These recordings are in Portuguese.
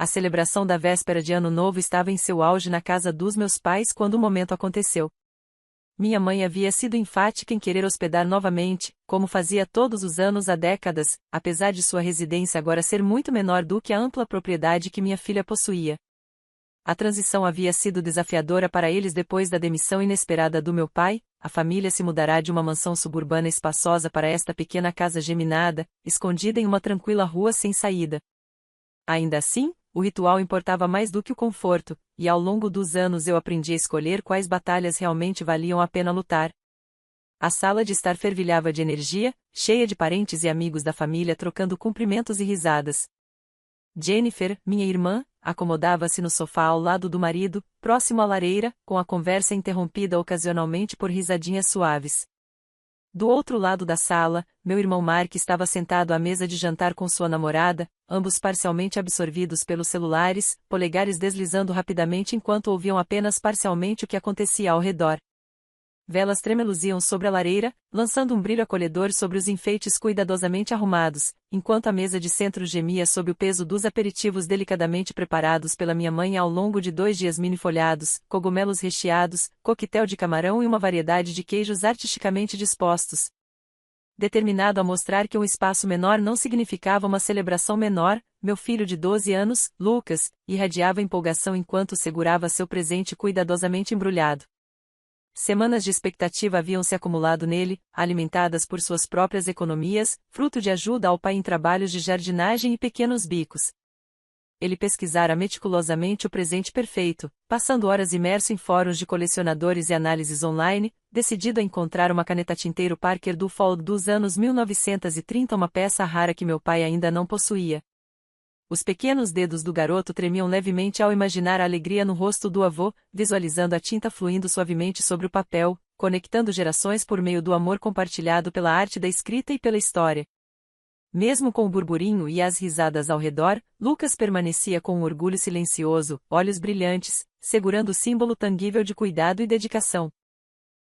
A celebração da véspera de Ano Novo estava em seu auge na casa dos meus pais quando o momento aconteceu. Minha mãe havia sido enfática em querer hospedar novamente, como fazia todos os anos há décadas, apesar de sua residência agora ser muito menor do que a ampla propriedade que minha filha possuía. A transição havia sido desafiadora para eles depois da demissão inesperada do meu pai. A família se mudará de uma mansão suburbana espaçosa para esta pequena casa geminada, escondida em uma tranquila rua sem saída. Ainda assim, o ritual importava mais do que o conforto, e ao longo dos anos eu aprendi a escolher quais batalhas realmente valiam a pena lutar. A sala de estar fervilhava de energia, cheia de parentes e amigos da família trocando cumprimentos e risadas. Jennifer, minha irmã, acomodava-se no sofá ao lado do marido, próximo à lareira, com a conversa interrompida ocasionalmente por risadinhas suaves. Do outro lado da sala, meu irmão Mark estava sentado à mesa de jantar com sua namorada, ambos parcialmente absorvidos pelos celulares, polegares deslizando rapidamente enquanto ouviam apenas parcialmente o que acontecia ao redor. Velas tremeluziam sobre a lareira, lançando um brilho acolhedor sobre os enfeites cuidadosamente arrumados, enquanto a mesa de centro gemia sob o peso dos aperitivos delicadamente preparados pela minha mãe ao longo de 2 dias mini-folhados, cogumelos recheados, coquetel de camarão e uma variedade de queijos artisticamente dispostos. Determinado a mostrar que um espaço menor não significava uma celebração menor, meu filho de 12 anos, Lucas, irradiava empolgação enquanto segurava seu presente cuidadosamente embrulhado. Semanas de expectativa haviam se acumulado nele, alimentadas por suas próprias economias, fruto de ajuda ao pai em trabalhos de jardinagem e pequenos bicos. Ele pesquisara meticulosamente o presente perfeito, passando horas imerso em fóruns de colecionadores e análises online, decidido a encontrar uma caneta tinteiro Parker Dufold dos anos 1930, uma peça rara que meu pai ainda não possuía. Os pequenos dedos do garoto tremiam levemente ao imaginar a alegria no rosto do avô, visualizando a tinta fluindo suavemente sobre o papel, conectando gerações por meio do amor compartilhado pela arte da escrita e pela história. Mesmo com o burburinho e as risadas ao redor, Lucas permanecia com um orgulho silencioso, olhos brilhantes, segurando o símbolo tangível de cuidado e dedicação.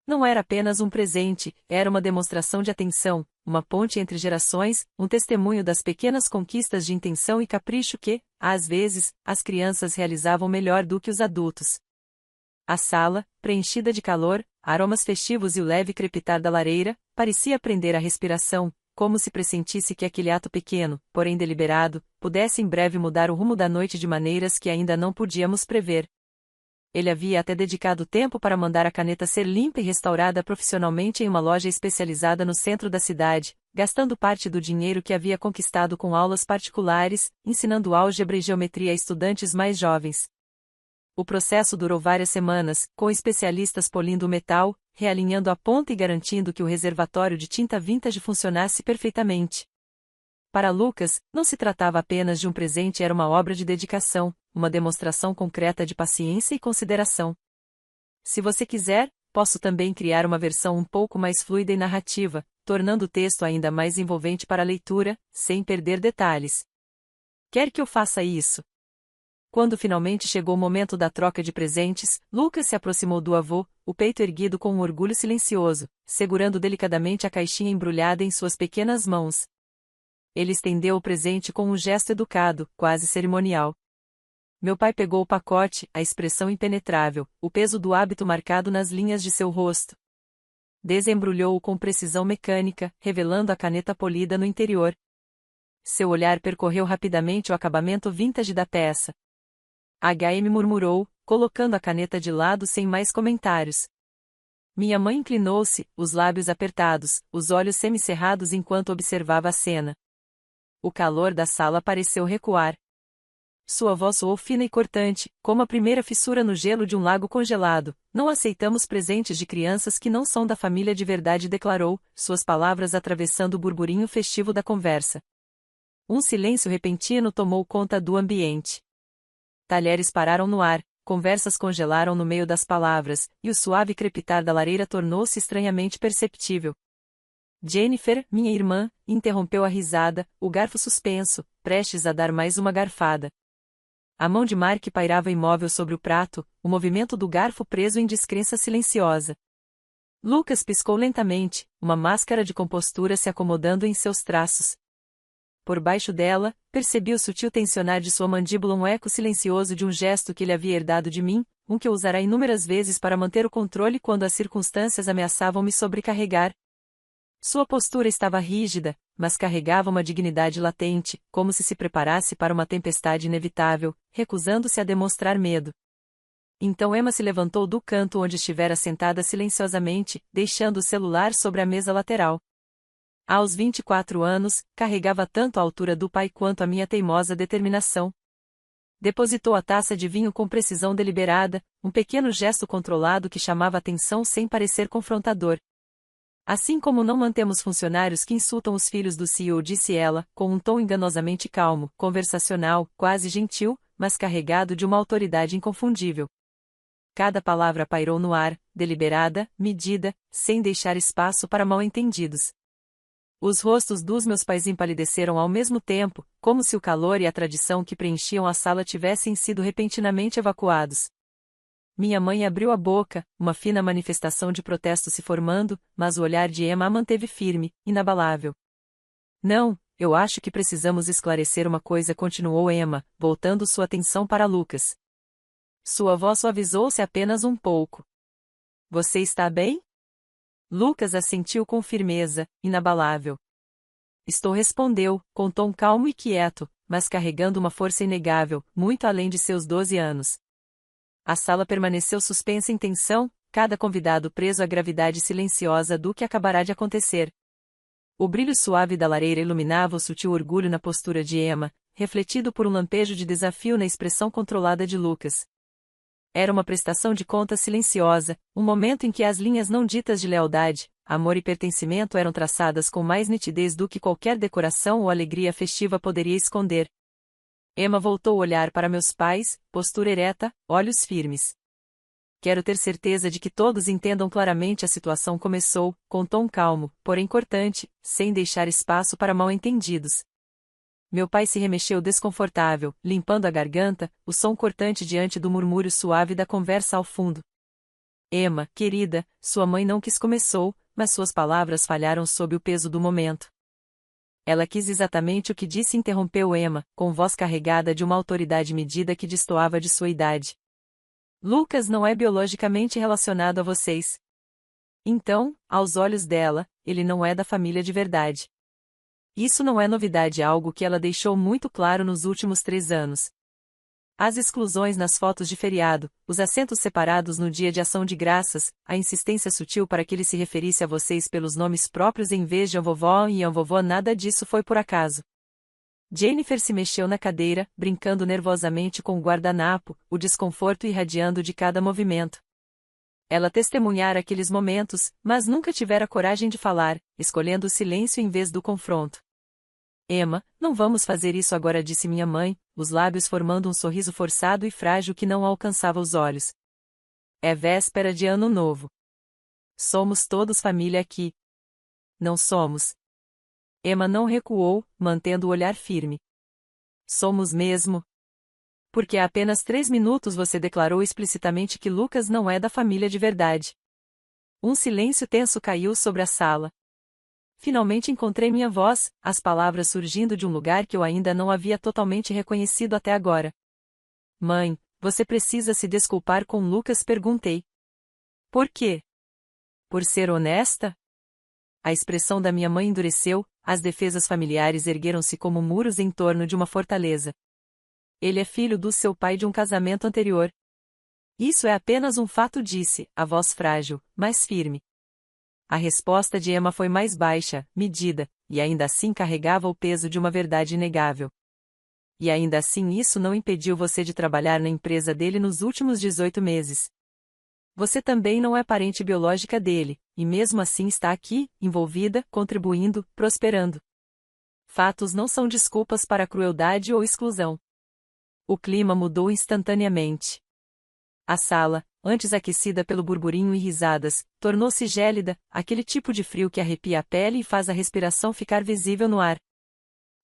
Não era apenas um presente, era uma demonstração de atenção, uma ponte entre gerações, um testemunho das pequenas conquistas de intenção e capricho que, às vezes, as crianças realizavam melhor do que os adultos. A sala, preenchida de calor, aromas festivos e o leve crepitar da lareira, parecia prender a respiração, como se pressentisse que aquele ato pequeno, porém deliberado, pudesse em breve mudar o rumo da noite de maneiras que ainda não podíamos prever. Ele havia até dedicado tempo para mandar a caneta ser limpa e restaurada profissionalmente em uma loja especializada no centro da cidade, gastando parte do dinheiro que havia conquistado com aulas particulares, ensinando álgebra e geometria a estudantes mais jovens. O processo durou várias semanas, com especialistas polindo o metal, realinhando a ponta e garantindo que o reservatório de tinta vintage funcionasse perfeitamente. Para Lucas, não se tratava apenas de um presente, era uma obra de dedicação, uma demonstração concreta de paciência e consideração. Se você quiser, posso também criar uma versão um pouco mais fluida e narrativa, tornando o texto ainda mais envolvente para a leitura, sem perder detalhes. Quer que eu faça isso? Quando finalmente chegou o momento da troca de presentes, Lucas se aproximou do avô, o peito erguido com um orgulho silencioso, segurando delicadamente a caixinha embrulhada em suas pequenas mãos. Ele estendeu o presente com um gesto educado, quase cerimonial. Meu pai pegou o pacote, a expressão impenetrável, o peso do hábito marcado nas linhas de seu rosto. Desembrulhou-o com precisão mecânica, revelando a caneta polida no interior. Seu olhar percorreu rapidamente o acabamento vintage da peça. HM murmurou, colocando a caneta de lado sem mais comentários. Minha mãe inclinou-se, os lábios apertados, os olhos semicerrados enquanto observava a cena. O calor da sala pareceu recuar. Sua voz soou fina e cortante, como a primeira fissura no gelo de um lago congelado. Não aceitamos presentes de crianças que não são da família de verdade, declarou, suas palavras atravessando o burburinho festivo da conversa. Um silêncio repentino tomou conta do ambiente. Talheres pararam no ar, conversas congelaram no meio das palavras, e o suave crepitar da lareira tornou-se estranhamente perceptível. Jennifer, minha irmã, interrompeu a risada, o garfo suspenso, prestes a dar mais uma garfada. A mão de Mark pairava imóvel sobre o prato, o movimento do garfo preso em descrença silenciosa. Lucas piscou lentamente, uma máscara de compostura se acomodando em seus traços. Por baixo dela, percebi o sutil tensionar de sua mandíbula, um eco silencioso de um gesto que ele havia herdado de mim, um que eu usara inúmeras vezes para manter o controle quando as circunstâncias ameaçavam me sobrecarregar. Sua postura estava rígida, mas carregava uma dignidade latente, como se preparasse para uma tempestade inevitável, recusando-se a demonstrar medo. Então Emma se levantou do canto onde estivera sentada silenciosamente, deixando o celular sobre a mesa lateral. Aos 24 anos, carregava tanto a altura do pai quanto a minha teimosa determinação. Depositou a taça de vinho com precisão deliberada, um pequeno gesto controlado que chamava atenção sem parecer confrontador. Assim como não mantemos funcionários que insultam os filhos do CEO, disse ela, com um tom enganosamente calmo, conversacional, quase gentil, mas carregado de uma autoridade inconfundível. Cada palavra pairou no ar, deliberada, medida, sem deixar espaço para mal-entendidos. Os rostos dos meus pais empalideceram ao mesmo tempo, como se o calor e a tradição que preenchiam a sala tivessem sido repentinamente evacuados. Minha mãe abriu a boca, uma fina manifestação de protesto se formando, mas o olhar de Emma a manteve firme, inabalável. Não, eu acho que precisamos esclarecer uma coisa, continuou Emma, voltando sua atenção para Lucas. Sua voz suavizou-se apenas um pouco. Você está bem? Lucas assentiu com firmeza, inabalável. Estou, respondeu, com tom calmo e quieto, mas carregando uma força inegável, muito além de seus 12 anos. A sala permaneceu suspensa em tensão, cada convidado preso à gravidade silenciosa do que acabará de acontecer. O brilho suave da lareira iluminava o sutil orgulho na postura de Emma, refletido por um lampejo de desafio na expressão controlada de Lucas. Era uma prestação de contas silenciosa, um momento em que as linhas não ditas de lealdade, amor e pertencimento eram traçadas com mais nitidez do que qualquer decoração ou alegria festiva poderia esconder. Emma voltou o olhar para meus pais, postura ereta, olhos firmes. Quero ter certeza de que todos entendam claramente a situação, começou, com tom calmo, porém cortante, sem deixar espaço para mal-entendidos. Meu pai se remexeu desconfortável, limpando a garganta, o som cortante diante do murmúrio suave da conversa ao fundo. Emma, querida, sua mãe não quis, começou, mas suas palavras falharam sob o peso do momento. Ela quis exatamente o que disse, interrompeu Emma, com voz carregada de uma autoridade medida que destoava de sua idade. Lucas não é biologicamente relacionado a vocês. Então, aos olhos dela, ele não é da família de verdade. Isso não é novidade, algo que ela deixou muito claro nos últimos 3 anos. As exclusões nas fotos de feriado, os assentos separados no dia de ação de graças, a insistência sutil para que ele se referisse a vocês pelos nomes próprios em vez de avovó e avovó, nada disso foi por acaso. Jennifer se mexeu na cadeira, brincando nervosamente com o guardanapo, o desconforto irradiando de cada movimento. Ela testemunhara aqueles momentos, mas nunca tivera coragem de falar, escolhendo o silêncio em vez do confronto. Emma, não vamos fazer isso agora, disse minha mãe, os lábios formando um sorriso forçado e frágil que não alcançava os olhos. É véspera de Ano Novo. Somos todos família aqui. Não somos. Emma não recuou, mantendo o olhar firme. Somos mesmo. Porque há apenas 3 minutos você declarou explicitamente que Lucas não é da família de verdade. Um silêncio tenso caiu sobre a sala. Finalmente encontrei minha voz, as palavras surgindo de um lugar que eu ainda não havia totalmente reconhecido até agora. Mãe, você precisa se desculpar com Lucas, perguntei. Por quê? Por ser honesta? A expressão da minha mãe endureceu, as defesas familiares ergueram-se como muros em torno de uma fortaleza. Ele é filho do seu pai de um casamento anterior. Isso é apenas um fato, disse, a voz frágil, mas firme. A resposta de Emma foi mais baixa, medida, e ainda assim carregava o peso de uma verdade inegável. E ainda assim isso não impediu você de trabalhar na empresa dele nos últimos 18 meses. Você também não é parente biológica dele, e mesmo assim está aqui, envolvida, contribuindo, prosperando. Fatos não são desculpas para crueldade ou exclusão. O clima mudou instantaneamente. A sala, antes aquecida pelo burburinho e risadas, tornou-se gélida, aquele tipo de frio que arrepia a pele e faz a respiração ficar visível no ar.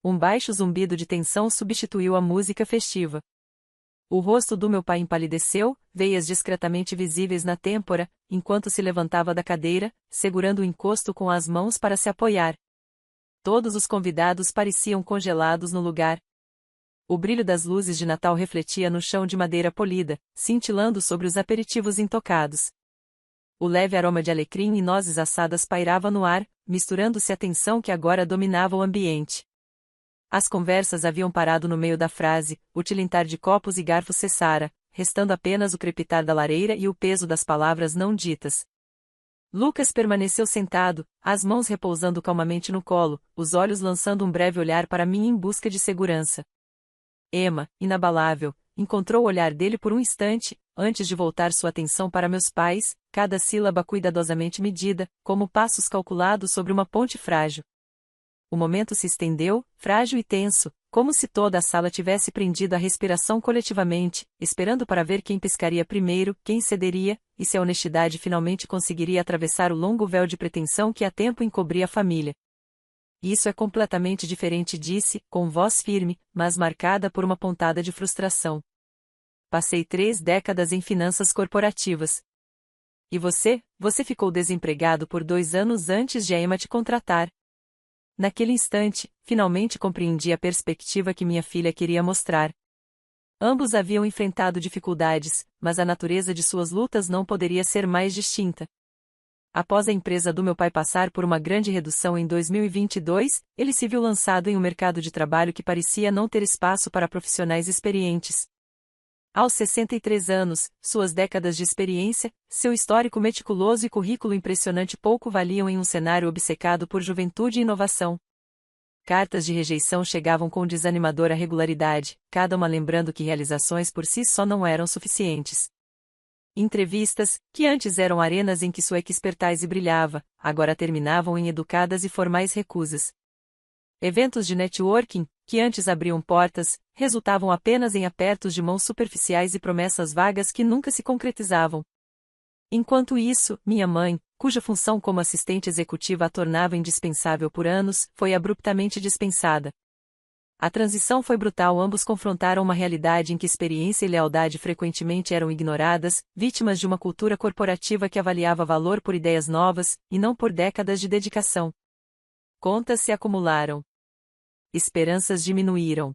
Um baixo zumbido de tensão substituiu a música festiva. O rosto do meu pai empalideceu, veias discretamente visíveis na têmpora, enquanto se levantava da cadeira, segurando o encosto com as mãos para se apoiar. todos os convidados pareciam congelados no lugar. O brilho das luzes de Natal refletia no chão de madeira polida, cintilando sobre os aperitivos intocados. O leve aroma de alecrim e nozes assadas pairava no ar, misturando-se à tensão que agora dominava o ambiente. As conversas haviam parado no meio da frase, o tilintar de copos e garfos cessara, restando apenas o crepitar da lareira e o peso das palavras não ditas. Lucas permaneceu sentado, as mãos repousando calmamente no colo, os olhos lançando um breve olhar para mim em busca de segurança. Emma, inabalável, encontrou o olhar dele por um instante, antes de voltar sua atenção para meus pais, cada sílaba cuidadosamente medida, como passos calculados sobre uma ponte frágil. O momento se estendeu, frágil e tenso, como se toda a sala tivesse prendido a respiração coletivamente, esperando para ver quem piscaria primeiro, quem cederia, e se a honestidade finalmente conseguiria atravessar o longo véu de pretensão que há tempo encobria a família. Isso é completamente diferente, disse, com voz firme, mas marcada por uma pontada de frustração. Passei 3 décadas em finanças corporativas. E você ficou desempregado por 2 anos antes de a Emma te contratar. Naquele instante, finalmente compreendi a perspectiva que minha filha queria mostrar. Ambos haviam enfrentado dificuldades, mas a natureza de suas lutas não poderia ser mais distinta. Após a empresa do meu pai passar por uma grande redução em 2022, ele se viu lançado em um mercado de trabalho que parecia não ter espaço para profissionais experientes. Aos 63 anos, suas décadas de experiência, seu histórico meticuloso e currículo impressionante pouco valiam em um cenário obcecado por juventude e inovação. Cartas de rejeição chegavam com desanimadora regularidade, cada uma lembrando que realizações por si só não eram suficientes. Entrevistas, que antes eram arenas em que sua expertise brilhava, agora terminavam em educadas e formais recusas. Eventos de networking, que antes abriam portas, resultavam apenas em apertos de mãos superficiais e promessas vagas que nunca se concretizavam. Enquanto isso, minha mãe, cuja função como assistente executiva a tornava indispensável por anos, foi abruptamente dispensada. A transição foi brutal, ambos confrontaram uma realidade em que experiência e lealdade frequentemente eram ignoradas, vítimas de uma cultura corporativa que avaliava valor por ideias novas, e não por décadas de dedicação. Contas se acumularam. Esperanças diminuíram.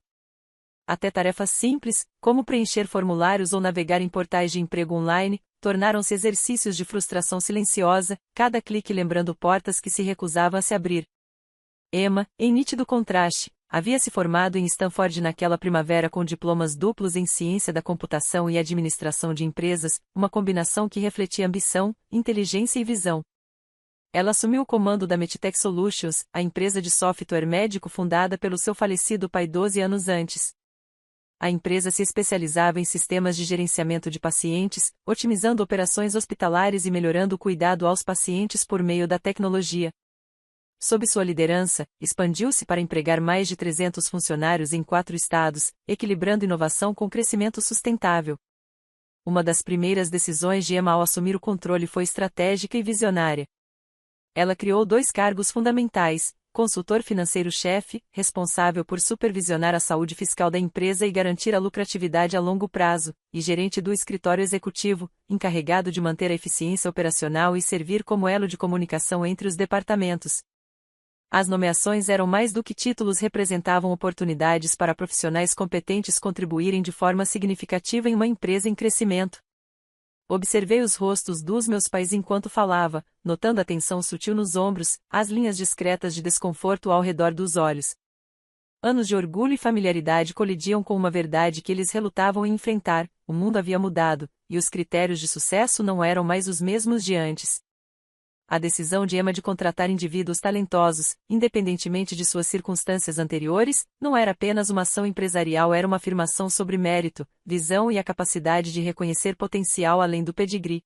Até tarefas simples, como preencher formulários ou navegar em portais de emprego online, tornaram-se exercícios de frustração silenciosa, cada clique lembrando portas que se recusavam a se abrir. Emma, em nítido contraste, havia se formado em Stanford naquela primavera com diplomas duplos em ciência da computação e administração de empresas, uma combinação que refletia ambição, inteligência e visão. Ela assumiu o comando da Medtech Solutions, a empresa de software médico fundada pelo seu falecido pai 12 anos antes. A empresa se especializava em sistemas de gerenciamento de pacientes, otimizando operações hospitalares e melhorando o cuidado aos pacientes por meio da tecnologia. Sob sua liderança, expandiu-se para empregar mais de 300 funcionários em 4 estados, equilibrando inovação com crescimento sustentável. Uma das primeiras decisões de Emma ao assumir o controle foi estratégica e visionária. Ela criou 2 cargos fundamentais: consultor financeiro-chefe, responsável por supervisionar a saúde fiscal da empresa e garantir a lucratividade a longo prazo, e gerente do escritório executivo, encarregado de manter a eficiência operacional e servir como elo de comunicação entre os departamentos. As nomeações eram mais do que títulos, representavam oportunidades para profissionais competentes contribuírem de forma significativa em uma empresa em crescimento. Observei os rostos dos meus pais enquanto falava, notando a tensão sutil nos ombros, as linhas discretas de desconforto ao redor dos olhos. Anos de orgulho e familiaridade colidiam com uma verdade que eles relutavam em enfrentar: o mundo havia mudado, e os critérios de sucesso não eram mais os mesmos de antes. A decisão de Emma de contratar indivíduos talentosos, independentemente de suas circunstâncias anteriores, não era apenas uma ação empresarial, era uma afirmação sobre mérito, visão e a capacidade de reconhecer potencial além do pedigree.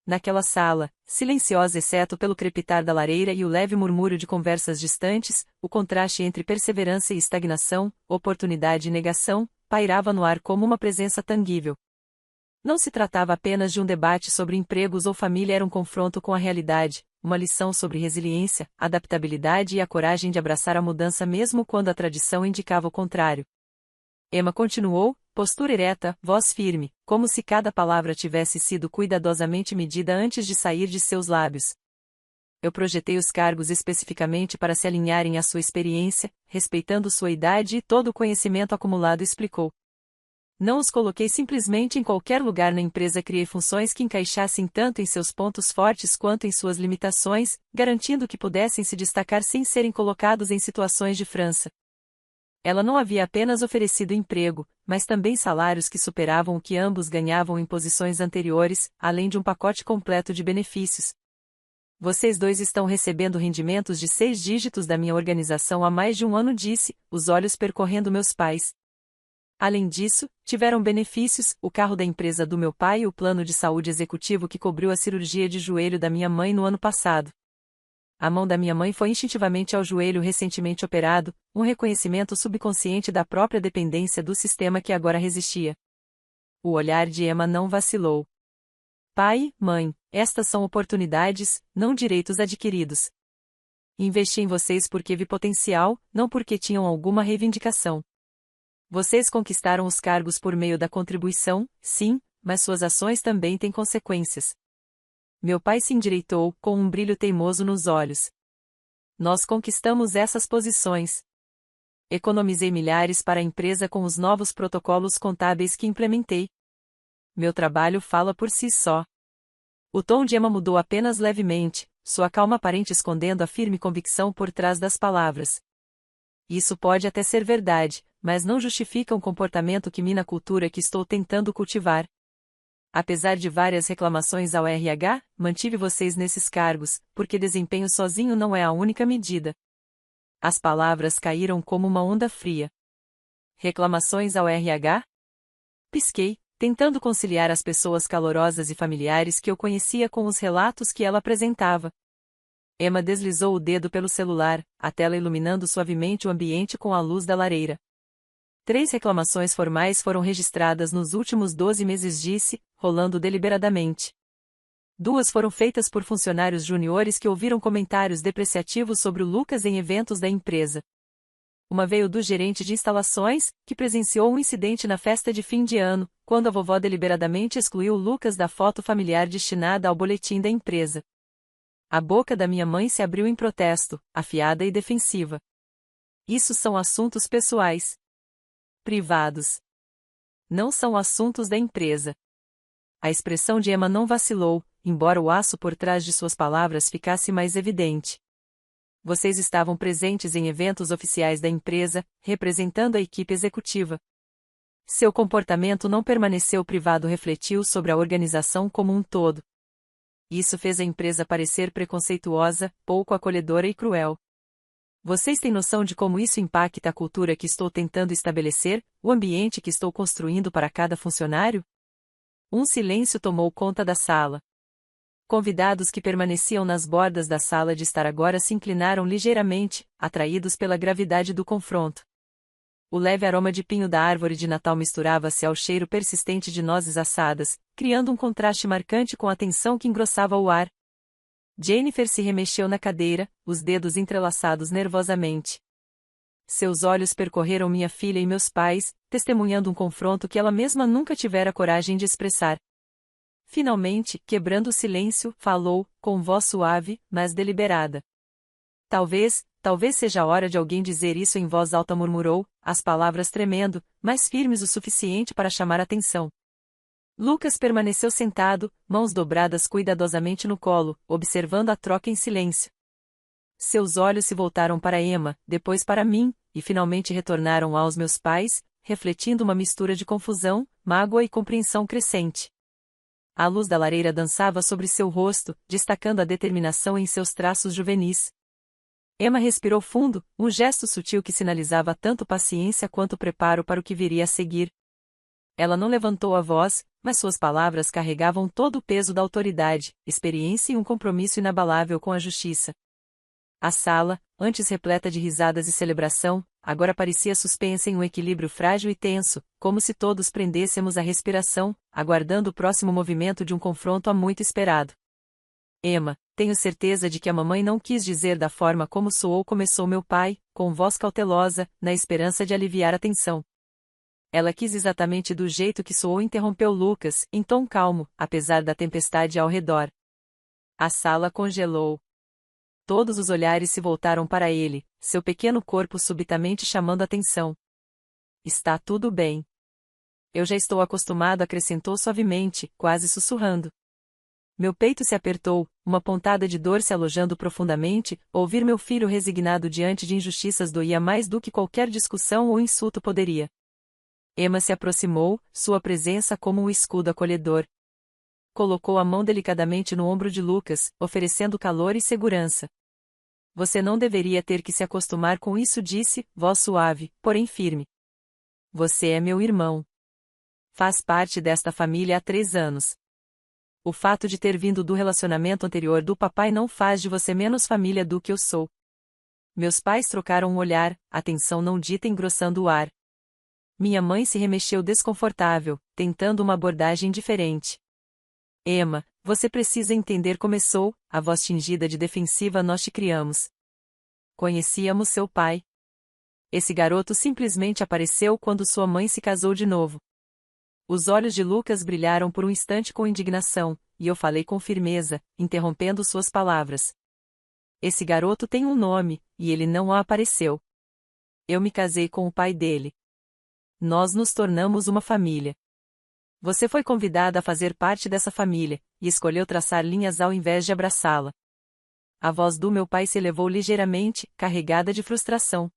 Naquela sala, silenciosa exceto pelo crepitar da lareira e o leve murmúrio de conversas distantes, o contraste entre perseverança e estagnação, oportunidade e negação, pairava no ar como uma presença tangível. Não se tratava apenas de um debate sobre empregos ou família, era um confronto com a realidade, uma lição sobre resiliência, adaptabilidade e a coragem de abraçar a mudança mesmo quando a tradição indicava o contrário. Emma continuou, postura ereta, voz firme, como se cada palavra tivesse sido cuidadosamente medida antes de sair de seus lábios. Eu projetei os cargos especificamente para se alinharem à sua experiência, respeitando sua idade e todo o conhecimento acumulado, explicou. Não os coloquei simplesmente em qualquer lugar na empresa, criei funções que encaixassem tanto em seus pontos fortes quanto em suas limitações, garantindo que pudessem se destacar sem serem colocados em situações de frança. Ela não havia apenas oferecido emprego, mas também salários que superavam o que ambos ganhavam em posições anteriores, além de um pacote completo de benefícios. Vocês dois estão recebendo rendimentos de 6 dígitos da minha organização há mais de um ano, disse, os olhos percorrendo meus pais. Além disso, tiveram benefícios, o carro da empresa do meu pai e o plano de saúde executivo que cobriu a cirurgia de joelho da minha mãe no ano passado. A mão da minha mãe foi instintivamente ao joelho recentemente operado, um reconhecimento subconsciente da própria dependência do sistema que agora resistia. O olhar de Emma não vacilou. Pai, mãe, estas são oportunidades, não direitos adquiridos. Investi em vocês porque vi potencial, não porque tinham alguma reivindicação. Vocês conquistaram os cargos por meio da contribuição, sim, mas suas ações também têm consequências. Meu pai se endireitou, com um brilho teimoso nos olhos. Nós conquistamos essas posições. Economizei milhares para a empresa com os novos protocolos contábeis que implementei. Meu trabalho fala por si só. O tom de Emma mudou apenas levemente, sua calma aparente escondendo a firme convicção por trás das palavras. Isso pode até ser verdade, mas não justifica um comportamento que mina a cultura que estou tentando cultivar. Apesar de várias reclamações ao RH, mantive vocês nesses cargos, porque desempenho sozinho não é a única medida. As palavras caíram como uma onda fria. Reclamações ao RH? Pisquei, tentando conciliar as pessoas calorosas e familiares que eu conhecia com os relatos que ela apresentava. Emma deslizou o dedo pelo celular, a tela iluminando suavemente o ambiente com a luz da lareira. 3 reclamações formais foram registradas nos últimos 12 meses, disse, rolando deliberadamente. 2 foram feitas por funcionários juniores que ouviram comentários depreciativos sobre o Lucas em eventos da empresa. Uma veio do gerente de instalações, que presenciou um incidente na festa de fim de ano, quando a vovó deliberadamente excluiu o Lucas da foto familiar destinada ao boletim da empresa. A boca da minha mãe se abriu em protesto, afiada e defensiva. Isso são assuntos pessoais. Privados. Não são assuntos da empresa. A expressão de Emma não vacilou, embora o aço por trás de suas palavras ficasse mais evidente. Vocês estavam presentes em eventos oficiais da empresa, representando a equipe executiva. Seu comportamento não permaneceu privado, refletiu sobre a organização como um todo. Isso fez a empresa parecer preconceituosa, pouco acolhedora e cruel. Vocês têm noção de como isso impacta a cultura que estou tentando estabelecer, o ambiente que estou construindo para cada funcionário? Um silêncio tomou conta da sala. Convidados que permaneciam nas bordas da sala de estar agora se inclinaram ligeiramente, atraídos pela gravidade do confronto. O leve aroma de pinho da árvore de Natal misturava-se ao cheiro persistente de nozes assadas, criando um contraste marcante com a tensão que engrossava o ar. Jennifer se remexeu na cadeira, os dedos entrelaçados nervosamente. Seus olhos percorreram minha filha e meus pais, testemunhando um confronto que ela mesma nunca tivera coragem de expressar. Finalmente, quebrando o silêncio, falou, com voz suave, mas deliberada. Talvez seja a hora de alguém dizer isso em voz alta, murmurou, as palavras tremendo, mas firmes o suficiente para chamar atenção. Lucas permaneceu sentado, mãos dobradas cuidadosamente no colo, observando a troca em silêncio. Seus olhos se voltaram para Emma, depois para mim, e finalmente retornaram aos meus pais, refletindo uma mistura de confusão, mágoa e compreensão crescente. A luz da lareira dançava sobre seu rosto, destacando a determinação em seus traços juvenis. Emma respirou fundo, um gesto sutil que sinalizava tanto paciência quanto preparo para o que viria a seguir. Ela não levantou a voz, mas suas palavras carregavam todo o peso da autoridade, experiência e um compromisso inabalável com a justiça. A sala, antes repleta de risadas e celebração, agora parecia suspensa em um equilíbrio frágil e tenso, como se todos prendêssemos a respiração, aguardando o próximo movimento de um confronto há muito esperado. Emma, tenho certeza de que a mamãe não quis dizer da forma como soou, começou meu pai, com voz cautelosa, na esperança de aliviar a tensão. Ela quis exatamente do jeito que soou, interrompeu Lucas, em tom calmo, apesar da tempestade ao redor. A sala congelou. Todos os olhares se voltaram para ele, seu pequeno corpo subitamente chamando atenção. Está tudo bem. Eu já estou acostumado, acrescentou suavemente, quase sussurrando. Meu peito se apertou, uma pontada de dor se alojando profundamente, ouvir meu filho resignado diante de injustiças doía mais do que qualquer discussão ou insulto poderia. Emma se aproximou, sua presença como um escudo acolhedor. Colocou a mão delicadamente no ombro de Lucas, oferecendo calor e segurança. Você não deveria ter que se acostumar com isso, disse, voz suave, porém firme. Você é meu irmão. Faz parte desta família há 3 anos. O fato de ter vindo do relacionamento anterior do papai não faz de você menos família do que eu sou. Meus pais trocaram um olhar, a tensão não dita engrossando o ar. Minha mãe se remexeu desconfortável, tentando uma abordagem diferente. Emma, você precisa entender, começou, a voz tingida de defensiva. Nós te criamos. Conhecíamos seu pai. Esse garoto simplesmente apareceu quando sua mãe se casou de novo. Os olhos de Lucas brilharam por um instante com indignação, e eu falei com firmeza, interrompendo suas palavras. Esse garoto tem um nome, e ele não apareceu. Eu me casei com o pai dele. Nós nos tornamos uma família. Você foi convidada a fazer parte dessa família, e escolheu traçar linhas ao invés de abraçá-la. A voz do meu pai se elevou ligeiramente, carregada de frustração.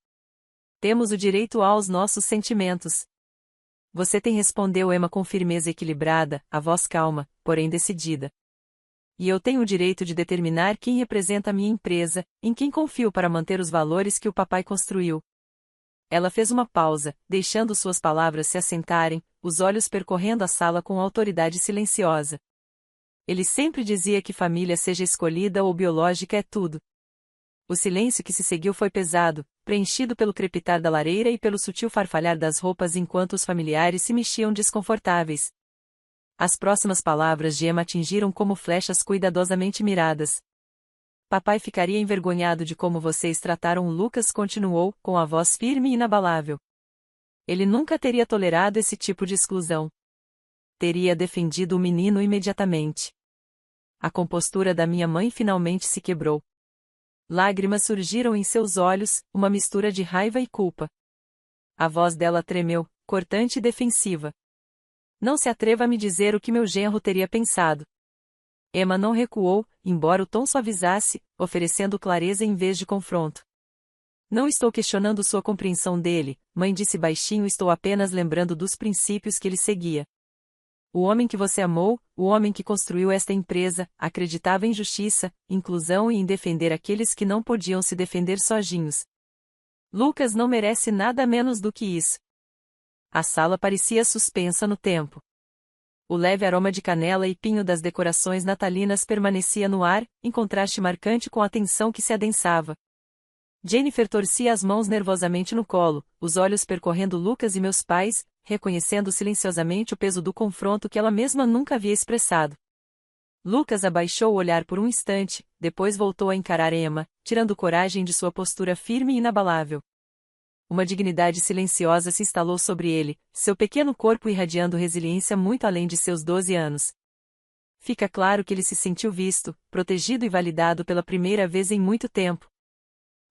Temos o direito aos nossos sentimentos. Você tem, respondeu Emma com firmeza equilibrada, a voz calma, porém decidida. E eu tenho o direito de determinar quem representa a minha empresa, em quem confio para manter os valores que o papai construiu. Ela fez uma pausa, deixando suas palavras se assentarem, os olhos percorrendo a sala com autoridade silenciosa. Ele sempre dizia que família, seja escolhida ou biológica, é tudo. O silêncio que se seguiu foi pesado, preenchido pelo crepitar da lareira e pelo sutil farfalhar das roupas enquanto os familiares se mexiam desconfortáveis. As próximas palavras de Emma atingiram como flechas cuidadosamente miradas. Papai ficaria envergonhado de como vocês trataram o Lucas, continuou, com a voz firme e inabalável. Ele nunca teria tolerado esse tipo de exclusão. Teria defendido o menino imediatamente. A compostura da minha mãe finalmente se quebrou. Lágrimas surgiram em seus olhos, uma mistura de raiva e culpa. A voz dela tremeu, cortante e defensiva. Não se atreva a me dizer o que meu genro teria pensado. Emma não recuou, embora o tom suavizasse, oferecendo clareza em vez de confronto. Não estou questionando sua compreensão dele, mãe, disse baixinho, estou apenas lembrando dos princípios que ele seguia. O homem que você amou, o homem que construiu esta empresa, acreditava em justiça, inclusão e em defender aqueles que não podiam se defender sozinhos. Lucas não merece nada menos do que isso. A sala parecia suspensa no tempo. O leve aroma de canela e pinho das decorações natalinas permanecia no ar, em contraste marcante com a tensão que se adensava. Jennifer torcia as mãos nervosamente no colo, os olhos percorrendo Lucas e meus pais, reconhecendo silenciosamente o peso do confronto que ela mesma nunca havia expressado. Lucas abaixou o olhar por um instante, depois voltou a encarar Emma, tirando coragem de sua postura firme e inabalável. Uma dignidade silenciosa se instalou sobre ele, seu pequeno corpo irradiando resiliência muito além de seus 12 anos. Fica claro que ele se sentiu visto, protegido e validado pela primeira vez em muito tempo.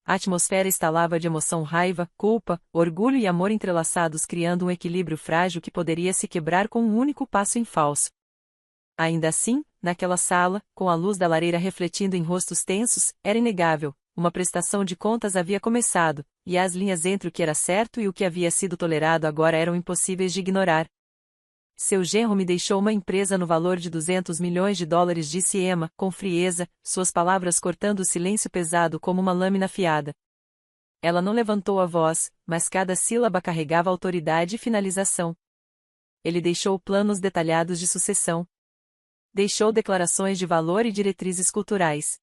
A atmosfera estalava de emoção, raiva, culpa, orgulho e amor entrelaçados, criando um equilíbrio frágil que poderia se quebrar com um único passo em falso. Ainda assim, naquela sala, com a luz da lareira refletindo em rostos tensos, era inegável, uma prestação de contas havia começado, e as linhas entre o que era certo e o que havia sido tolerado agora eram impossíveis de ignorar. Seu genro me deixou uma empresa no valor de 200 milhões de dólares, disse Emma, com frieza, suas palavras cortando o silêncio pesado como uma lâmina afiada. Ela não levantou a voz, mas cada sílaba carregava autoridade e finalização. Ele deixou planos detalhados de sucessão. Deixou declarações de valor e diretrizes culturais.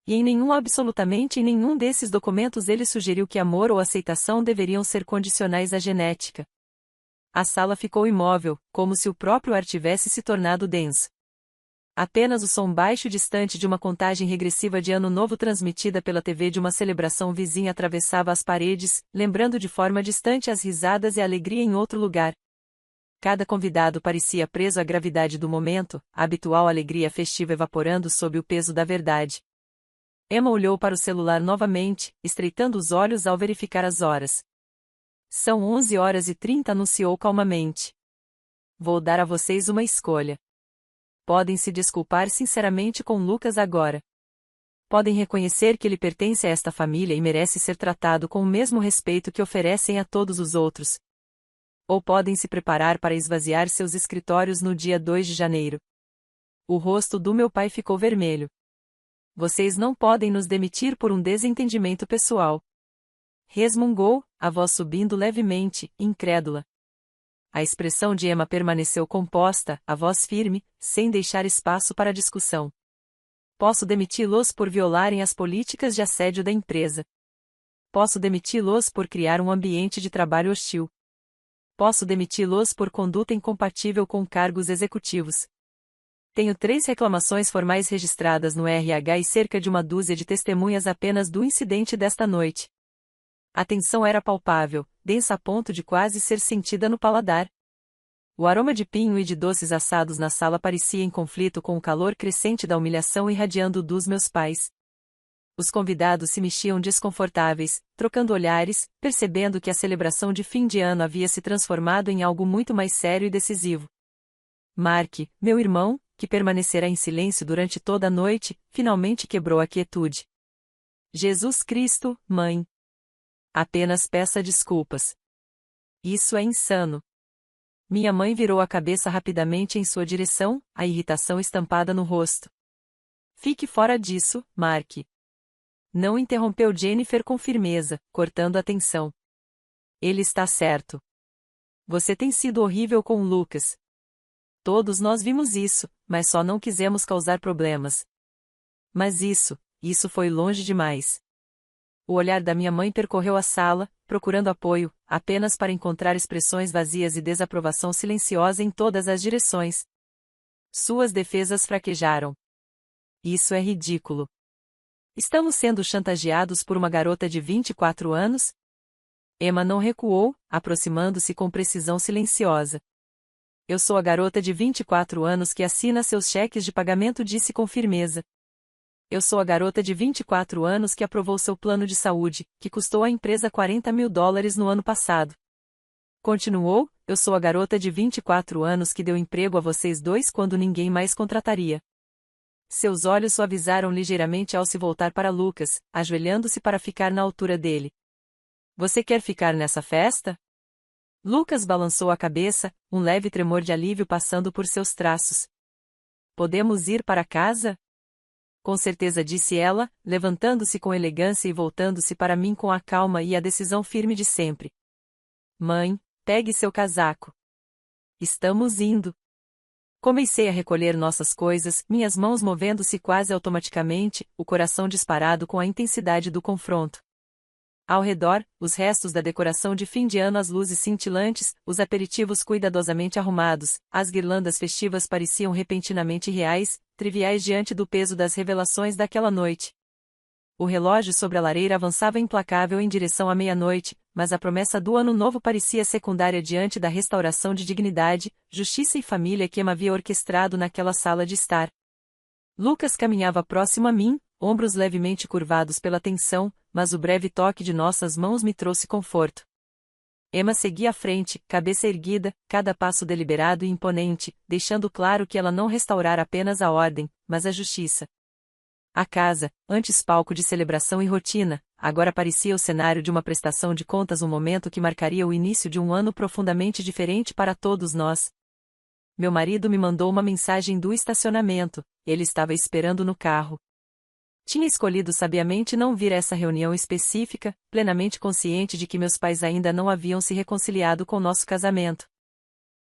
E em nenhum, absolutamente em nenhum desses documentos ele sugeriu que amor ou aceitação deveriam ser condicionais à genética. A sala ficou imóvel, como se o próprio ar tivesse se tornado denso. Apenas o som baixo e distante de uma contagem regressiva de Ano Novo transmitida pela TV de uma celebração vizinha atravessava as paredes, lembrando de forma distante as risadas e a alegria em outro lugar. Cada convidado parecia preso à gravidade do momento, a habitual alegria festiva evaporando sob o peso da verdade. Emma olhou para o celular novamente, estreitando os olhos ao verificar as horas. São 11h30, anunciou calmamente. Vou dar a vocês uma escolha. Podem se desculpar sinceramente com Lucas agora. Podem reconhecer que ele pertence a esta família e merece ser tratado com o mesmo respeito que oferecem a todos os outros. Ou podem se preparar para esvaziar seus escritórios no dia 2 de janeiro. O rosto do meu pai ficou vermelho. Vocês não podem nos demitir por um desentendimento pessoal. Resmungou, a voz subindo levemente, incrédula. A expressão de Emma permaneceu composta, a voz firme, sem deixar espaço para discussão. Posso demiti-los por violarem as políticas de assédio da empresa. Posso demiti-los por criar um ambiente de trabalho hostil. Posso demiti-los por conduta incompatível com cargos executivos. Tenho 3 reclamações formais registradas no RH e cerca de uma dúzia de testemunhas apenas do incidente desta noite. A tensão era palpável, densa a ponto de quase ser sentida no paladar. O aroma de pinho e de doces assados na sala parecia em conflito com o calor crescente da humilhação irradiando dos meus pais. Os convidados se mexiam desconfortáveis, trocando olhares, percebendo que a celebração de fim de ano havia se transformado em algo muito mais sério e decisivo. Mark, meu irmão, que permanecerá em silêncio durante toda a noite, finalmente quebrou a quietude. Jesus Cristo, mãe. Apenas peça desculpas. Isso é insano. Minha mãe virou a cabeça rapidamente em sua direção, a irritação estampada no rosto. Fique fora disso, Mark. Não, interrompeu Jennifer com firmeza, cortando a tensão. Ele está certo. Você tem sido horrível com o Lucas. Todos nós vimos isso, mas só não quisemos causar problemas. Mas isso foi longe demais. O olhar da minha mãe percorreu a sala, procurando apoio, apenas para encontrar expressões vazias e desaprovação silenciosa em todas as direções. Suas defesas fraquejaram. Isso é ridículo. Estamos sendo chantageados por uma garota de 24 anos? Emma não recuou, aproximando-se com precisão silenciosa. Eu sou a garota de 24 anos que assina seus cheques de pagamento, disse com firmeza. Eu sou a garota de 24 anos que aprovou seu plano de saúde, que custou à empresa $40 mil no ano passado. Continuou, eu sou a garota de 24 anos que deu emprego a vocês dois quando ninguém mais contrataria. Seus olhos suavizaram ligeiramente ao se voltar para Lucas, ajoelhando-se para ficar na altura dele. Você quer ficar nessa festa? Lucas balançou a cabeça, um leve tremor de alívio passando por seus traços. Podemos ir para casa? Com certeza, disse ela, levantando-se com elegância e voltando-se para mim com a calma e a decisão firme de sempre. Mãe, pegue seu casaco. Estamos indo. Comecei a recolher nossas coisas, minhas mãos movendo-se quase automaticamente, o coração disparado com a intensidade do confronto. Ao redor, os restos da decoração de fim de ano, as luzes cintilantes, os aperitivos cuidadosamente arrumados, as guirlandas festivas pareciam repentinamente reais, triviais diante do peso das revelações daquela noite. O relógio sobre a lareira avançava implacável em direção à meia-noite, mas a promessa do ano novo parecia secundária diante da restauração de dignidade, justiça e família que Emma havia orquestrado naquela sala de estar. Lucas caminhava próximo a mim, ombros levemente curvados pela tensão, mas o breve toque de nossas mãos me trouxe conforto. Emma seguia à frente, cabeça erguida, cada passo deliberado e imponente, deixando claro que ela não restaurara apenas a ordem, mas a justiça. A casa, antes palco de celebração e rotina, agora parecia o cenário de uma prestação de contas, um momento que marcaria o início de um ano profundamente diferente para todos nós. Meu marido me mandou uma mensagem do estacionamento, ele estava esperando no carro. Tinha escolhido sabiamente não vir a essa reunião específica, plenamente consciente de que meus pais ainda não haviam se reconciliado com nosso casamento.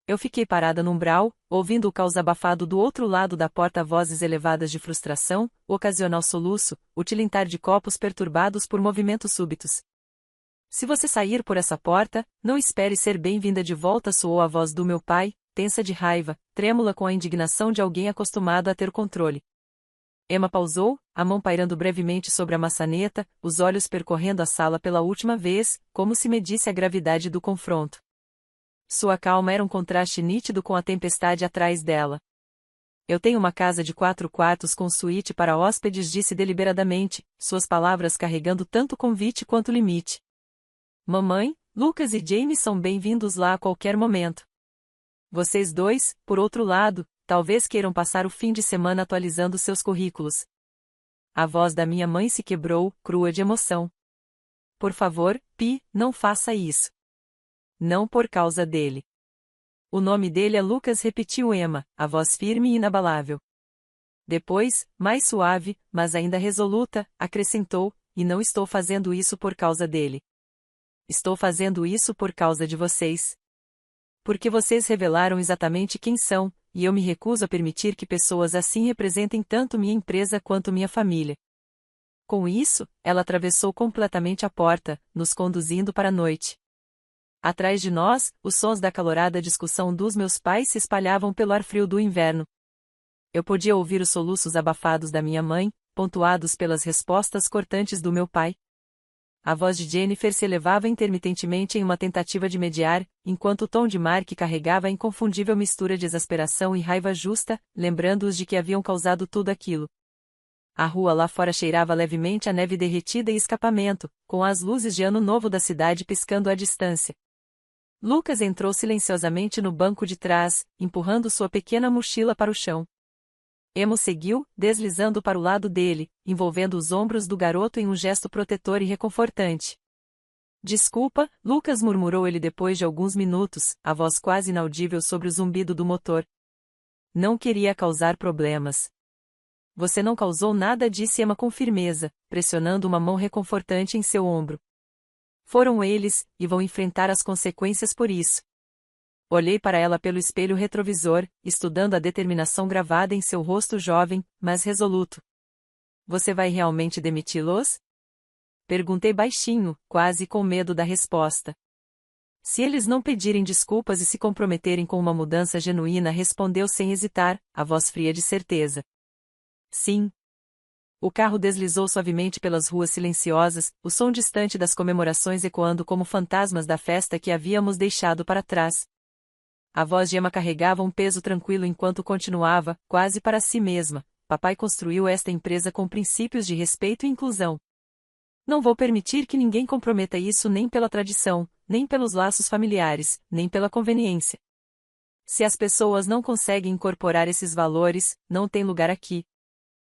Eu fiquei parada no umbral, ouvindo o caos abafado do outro lado da porta, vozes elevadas de frustração, o ocasional soluço, o tilintar de copos perturbados por movimentos súbitos. Se você sair por essa porta, não espere ser bem-vinda de volta, soou a voz do meu pai, tensa de raiva, trêmula com a indignação de alguém acostumado a ter controle. Emma pausou, a mão pairando brevemente sobre a maçaneta, os olhos percorrendo a sala pela última vez, como se medisse a gravidade do confronto. Sua calma era um contraste nítido com a tempestade atrás dela. Eu tenho uma casa de 4 quartos com suíte para hóspedes, disse deliberadamente, suas palavras carregando tanto convite quanto limite. Mamãe, Lucas e Jamie são bem-vindos lá a qualquer momento. Vocês dois, por outro lado, talvez queiram passar o fim de semana atualizando seus currículos. A voz da minha mãe se quebrou, crua de emoção. Por favor, Pi, não faça isso. Não por causa dele. O nome dele é Lucas, repetiu Emma, a voz firme e inabalável. Depois, mais suave, mas ainda resoluta, acrescentou, e não estou fazendo isso por causa dele. Estou fazendo isso por causa de vocês. Porque vocês revelaram exatamente quem são, e eu me recuso a permitir que pessoas assim representem tanto minha empresa quanto minha família. Com isso, ela atravessou completamente a porta, nos conduzindo para a noite. Atrás de nós, os sons da acalorada discussão dos meus pais se espalhavam pelo ar frio do inverno. Eu podia ouvir os soluços abafados da minha mãe, pontuados pelas respostas cortantes do meu pai. A voz de Jennifer se elevava intermitentemente em uma tentativa de mediar, enquanto o tom de Mark carregava a inconfundível mistura de exasperação e raiva justa, lembrando-os de que haviam causado tudo aquilo. A rua lá fora cheirava levemente a neve derretida e escapamento, com as luzes de ano novo da cidade piscando à distância. Lucas entrou silenciosamente no banco de trás, empurrando sua pequena mochila para o chão. Emo seguiu, deslizando para o lado dele, envolvendo os ombros do garoto em um gesto protetor e reconfortante. Desculpa, Lucas, murmurou ele depois de alguns minutos, a voz quase inaudível sobre o zumbido do motor. Não queria causar problemas. Você não causou nada, disse Emma com firmeza, pressionando uma mão reconfortante em seu ombro. Foram eles, e vão enfrentar as consequências por isso. Olhei para ela pelo espelho retrovisor, estudando a determinação gravada em seu rosto jovem, mas resoluto. Você vai realmente demiti-los? Perguntei baixinho, quase com medo da resposta. Se eles não pedirem desculpas e se comprometerem com uma mudança genuína, respondeu sem hesitar, a voz fria de certeza. Sim. O carro deslizou suavemente pelas ruas silenciosas, o som distante das comemorações ecoando como fantasmas da festa que havíamos deixado para trás. A voz de Emma carregava um peso tranquilo enquanto continuava, quase para si mesma. Papai construiu esta empresa com princípios de respeito e inclusão. Não vou permitir que ninguém comprometa isso nem pela tradição, nem pelos laços familiares, nem pela conveniência. Se as pessoas não conseguem incorporar esses valores, não tem lugar aqui.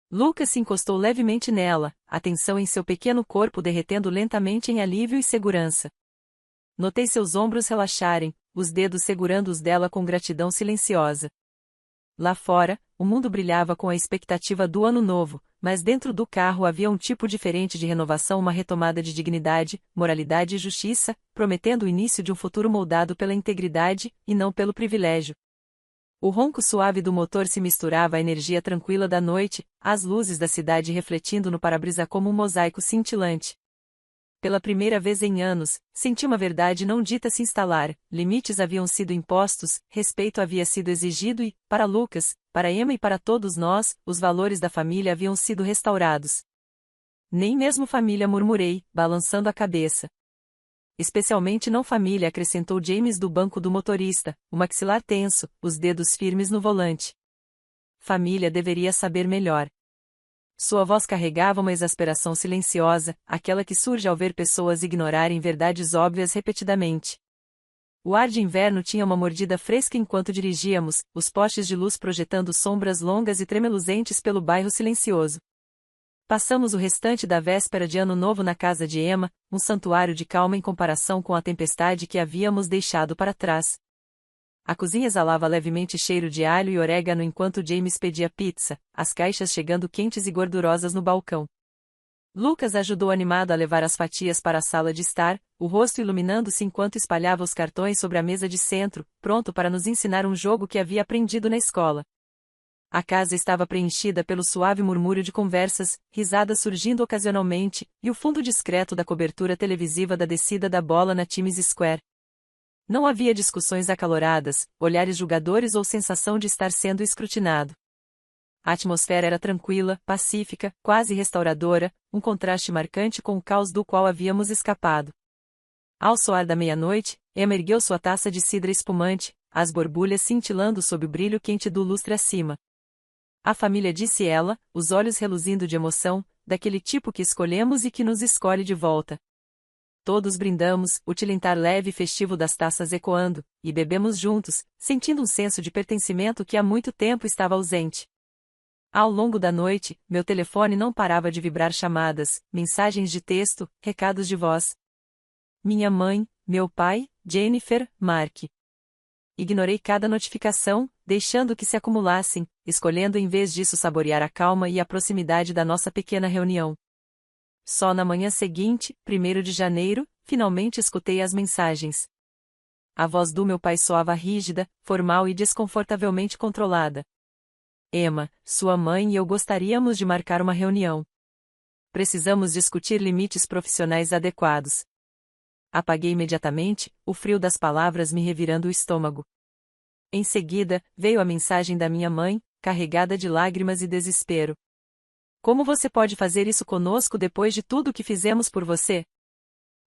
Lucas se encostou levemente nela, a tensão em seu pequeno corpo derretendo lentamente em alívio e segurança. Notei seus ombros relaxarem, os dedos segurando os dela com gratidão silenciosa. Lá fora, o mundo brilhava com a expectativa do ano novo, mas dentro do carro havia um tipo diferente de renovação, uma retomada de dignidade, moralidade e justiça, prometendo o início de um futuro moldado pela integridade, e não pelo privilégio. O ronco suave do motor se misturava à energia tranquila da noite, as luzes da cidade refletindo no para-brisa como um mosaico cintilante. Pela primeira vez em anos, senti uma verdade não dita se instalar, limites haviam sido impostos, respeito havia sido exigido e, para Lucas, para Emma e para todos nós, os valores da família haviam sido restaurados. Nem mesmo família, murmurei, balançando a cabeça. Especialmente não família, acrescentou James do banco do motorista, o maxilar tenso, os dedos firmes no volante. Família deveria saber melhor. Sua voz carregava uma exasperação silenciosa, aquela que surge ao ver pessoas ignorarem verdades óbvias repetidamente. O ar de inverno tinha uma mordida fresca enquanto dirigíamos, os postes de luz projetando sombras longas e tremeluzentes pelo bairro silencioso. Passamos o restante da véspera de Ano Novo na casa de Emma, um santuário de calma em comparação com a tempestade que havíamos deixado para trás. A cozinha exalava levemente cheiro de alho e orégano enquanto James pedia pizza, as caixas chegando quentes e gordurosas no balcão. Lucas ajudou animado a levar as fatias para a sala de estar, o rosto iluminando-se enquanto espalhava os cartões sobre a mesa de centro, pronto para nos ensinar um jogo que havia aprendido na escola. A casa estava preenchida pelo suave murmúrio de conversas, risadas surgindo ocasionalmente, e o fundo discreto da cobertura televisiva da descida da bola na Times Square. Não havia discussões acaloradas, olhares julgadores ou sensação de estar sendo escrutinado. A atmosfera era tranquila, pacífica, quase restauradora, um contraste marcante com o caos do qual havíamos escapado. Ao soar da meia-noite, Emma ergueu sua taça de cidra espumante, as borbulhas cintilando sob o brilho quente do lustre acima. A família, disse ela, os olhos reluzindo de emoção, daquele tipo que escolhemos e que nos escolhe de volta. Todos brindamos, o tilintar leve e festivo das taças ecoando, e bebemos juntos, sentindo um senso de pertencimento que há muito tempo estava ausente. Ao longo da noite, meu telefone não parava de vibrar chamadas, mensagens de texto, recados de voz. Minha mãe, meu pai, Jennifer, Mark. Ignorei cada notificação, deixando que se acumulassem, escolhendo em vez disso saborear a calma e a proximidade da nossa pequena reunião. Só na manhã seguinte, 1º de janeiro, finalmente escutei as mensagens. A voz do meu pai soava rígida, formal e desconfortavelmente controlada. Emma, sua mãe e eu gostaríamos de marcar uma reunião. Precisamos discutir limites profissionais adequados. Apaguei imediatamente, o frio das palavras me revirando o estômago. Em seguida, veio a mensagem da minha mãe, carregada de lágrimas e desespero. Como você pode fazer isso conosco depois de tudo o que fizemos por você?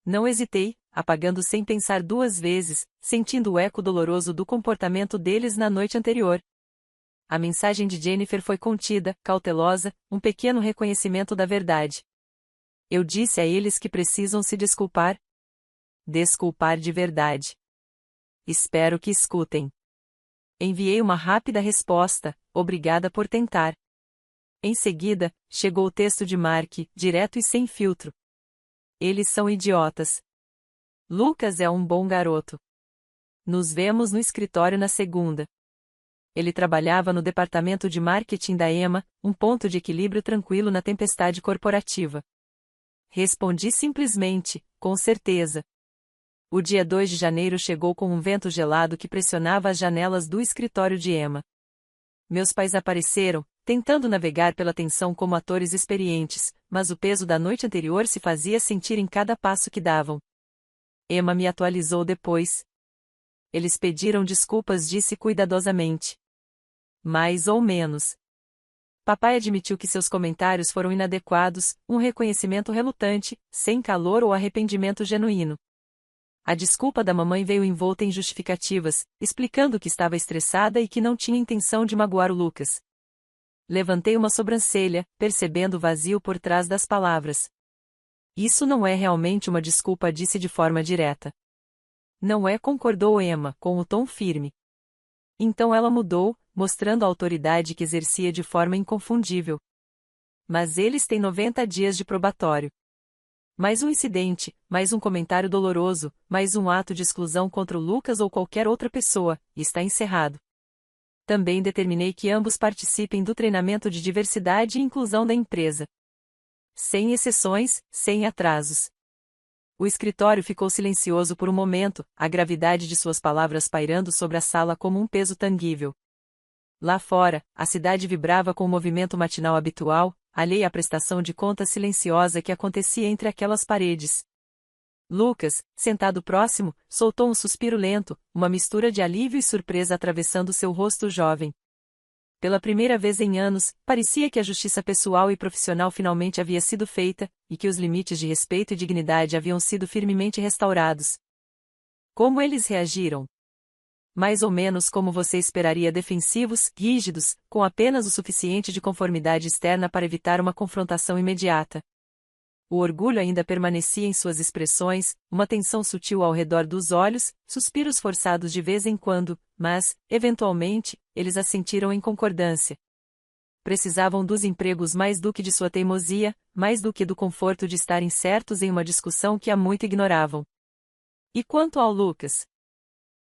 Não hesitei, apagando sem pensar 2 vezes, sentindo o eco doloroso do comportamento deles na noite anterior. A mensagem de Jennifer foi contida, cautelosa, um pequeno reconhecimento da verdade. Eu disse a eles que precisam se desculpar. Desculpar de verdade. Espero que escutem. Enviei uma rápida resposta, obrigada por tentar. Em seguida, chegou o texto de Mark, direto e sem filtro. Eles são idiotas. Lucas é um bom garoto. Nos vemos no escritório na segunda. Ele trabalhava no departamento de marketing da Emma, um ponto de equilíbrio tranquilo na tempestade corporativa. Respondi simplesmente, com certeza. O dia 2 de janeiro chegou com um vento gelado que pressionava as janelas do escritório de Emma. Meus pais apareceram, tentando navegar pela tensão como atores experientes, mas o peso da noite anterior se fazia sentir em cada passo que davam. Emma me atualizou depois. Eles pediram desculpas, disse cuidadosamente. Mais ou menos. Papai admitiu que seus comentários foram inadequados, um reconhecimento relutante, sem calor ou arrependimento genuíno. A desculpa da mamãe veio envolta em justificativas, explicando que estava estressada e que não tinha intenção de magoar o Lucas. Levantei uma sobrancelha, percebendo o vazio por trás das palavras. Isso não é realmente uma desculpa, disse de forma direta. Não é, concordou Emma, com o tom firme. Então ela mudou, mostrando a autoridade que exercia de forma inconfundível. Mas eles têm 90 dias de probatório. Mais um incidente, mais um comentário doloroso, mais um ato de exclusão contra o Lucas ou qualquer outra pessoa, e está encerrado. Também determinei que ambos participem do treinamento de diversidade e inclusão da empresa. Sem exceções, sem atrasos. O escritório ficou silencioso por um momento, a gravidade de suas palavras pairando sobre a sala como um peso tangível. Lá fora, a cidade vibrava com o movimento matinal habitual, alheia à prestação de contas silenciosa que acontecia entre aquelas paredes. Lucas, sentado próximo, soltou um suspiro lento, uma mistura de alívio e surpresa atravessando seu rosto jovem. Pela primeira vez em anos, parecia que a justiça pessoal e profissional finalmente havia sido feita, e que os limites de respeito e dignidade haviam sido firmemente restaurados. Como eles reagiram? Mais ou menos como você esperaria, defensivos, rígidos, com apenas o suficiente de conformidade externa para evitar uma confrontação imediata. O orgulho ainda permanecia em suas expressões, uma tensão sutil ao redor dos olhos, suspiros forçados de vez em quando, mas, eventualmente, eles assentiram em concordância. Precisavam dos empregos mais do que de sua teimosia, mais do que do conforto de estarem certos em uma discussão que há muito ignoravam. E quanto ao Lucas?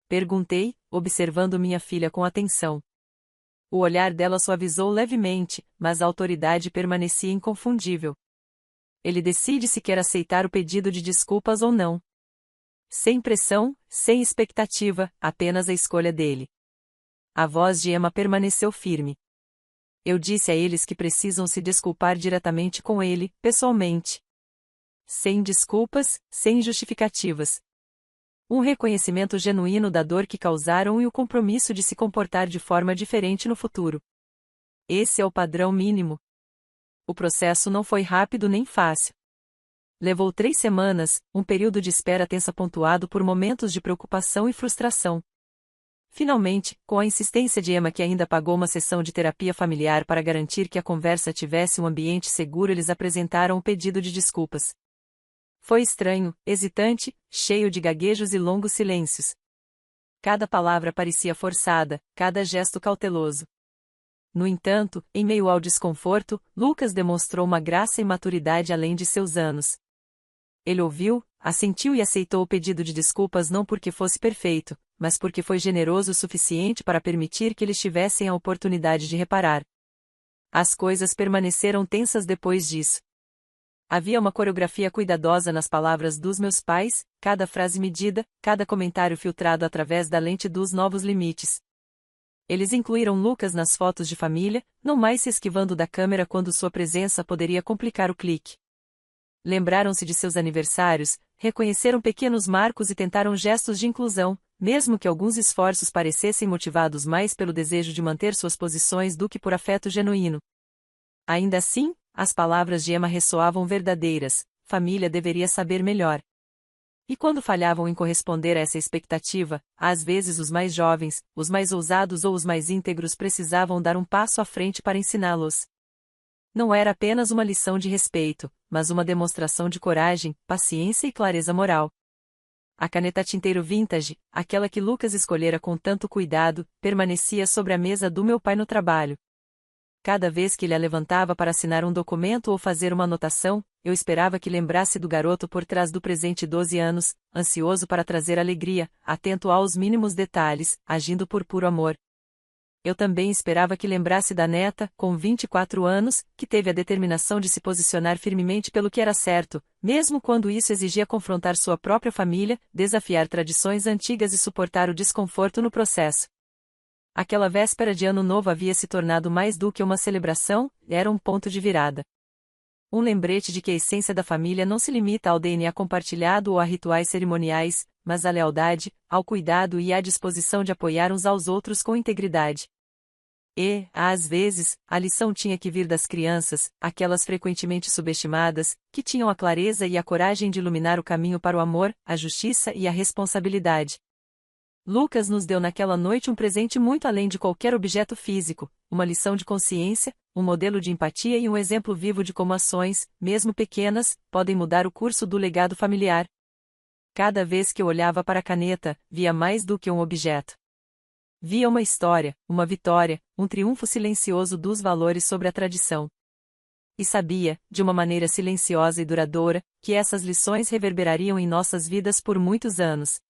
Perguntei, observando minha filha com atenção. O olhar dela suavizou levemente, mas a autoridade permanecia inconfundível. Ele decide se quer aceitar o pedido de desculpas ou não. Sem pressão, sem expectativa, apenas a escolha dele. A voz de Emma permaneceu firme. Eu disse a eles que precisam se desculpar diretamente com ele, pessoalmente. Sem desculpas, sem justificativas. Um reconhecimento genuíno da dor que causaram e o compromisso de se comportar de forma diferente no futuro. Esse é o padrão mínimo. O processo não foi rápido nem fácil. Levou 3 semanas, um período de espera tensa pontuado por momentos de preocupação e frustração. Finalmente, com a insistência de Emma que ainda pagou uma sessão de terapia familiar para garantir que a conversa tivesse um ambiente seguro, eles apresentaram o pedido de desculpas. Foi estranho, hesitante, cheio de gaguejos e longos silêncios. Cada palavra parecia forçada, cada gesto cauteloso. No entanto, em meio ao desconforto, Lucas demonstrou uma graça e maturidade além de seus anos. Ele ouviu, assentiu e aceitou o pedido de desculpas não porque fosse perfeito, mas porque foi generoso o suficiente para permitir que eles tivessem a oportunidade de reparar. As coisas permaneceram tensas depois disso. Havia uma coreografia cuidadosa nas palavras dos meus pais, cada frase medida, cada comentário filtrado através da lente dos novos limites. Eles incluíram Lucas nas fotos de família, não mais se esquivando da câmera quando sua presença poderia complicar o clique. Lembraram-se de seus aniversários, reconheceram pequenos marcos e tentaram gestos de inclusão, mesmo que alguns esforços parecessem motivados mais pelo desejo de manter suas posições do que por afeto genuíno. Ainda assim, as palavras de Emma ressoavam verdadeiras: família deveria saber melhor. E quando falhavam em corresponder a essa expectativa, às vezes os mais jovens, os mais ousados ou os mais íntegros precisavam dar um passo à frente para ensiná-los. Não era apenas uma lição de respeito, mas uma demonstração de coragem, paciência e clareza moral. A caneta tinteiro vintage, aquela que Lucas escolhera com tanto cuidado, permanecia sobre a mesa do meu pai no trabalho. Cada vez que ele a levantava para assinar um documento ou fazer uma anotação, eu esperava que lembrasse do garoto por trás do presente 12 anos, ansioso para trazer alegria, atento aos mínimos detalhes, agindo por puro amor. Eu também esperava que lembrasse da neta, com 24 anos, que teve a determinação de se posicionar firmemente pelo que era certo, mesmo quando isso exigia confrontar sua própria família, desafiar tradições antigas e suportar o desconforto no processo. Aquela véspera de Ano Novo havia se tornado mais do que uma celebração, era um ponto de virada. Um lembrete de que a essência da família não se limita ao DNA compartilhado ou a rituais cerimoniais, mas à lealdade, ao cuidado e à disposição de apoiar uns aos outros com integridade. E, às vezes, a lição tinha que vir das crianças, aquelas frequentemente subestimadas, que tinham a clareza e a coragem de iluminar o caminho para o amor, a justiça e a responsabilidade. Lucas nos deu naquela noite um presente muito além de qualquer objeto físico, uma lição de consciência, um modelo de empatia e um exemplo vivo de como ações, mesmo pequenas, podem mudar o curso do legado familiar. Cada vez que eu olhava para a caneta, via mais do que um objeto. Via uma história, uma vitória, um triunfo silencioso dos valores sobre a tradição. E sabia, de uma maneira silenciosa e duradoura, que essas lições reverberariam em nossas vidas por muitos anos.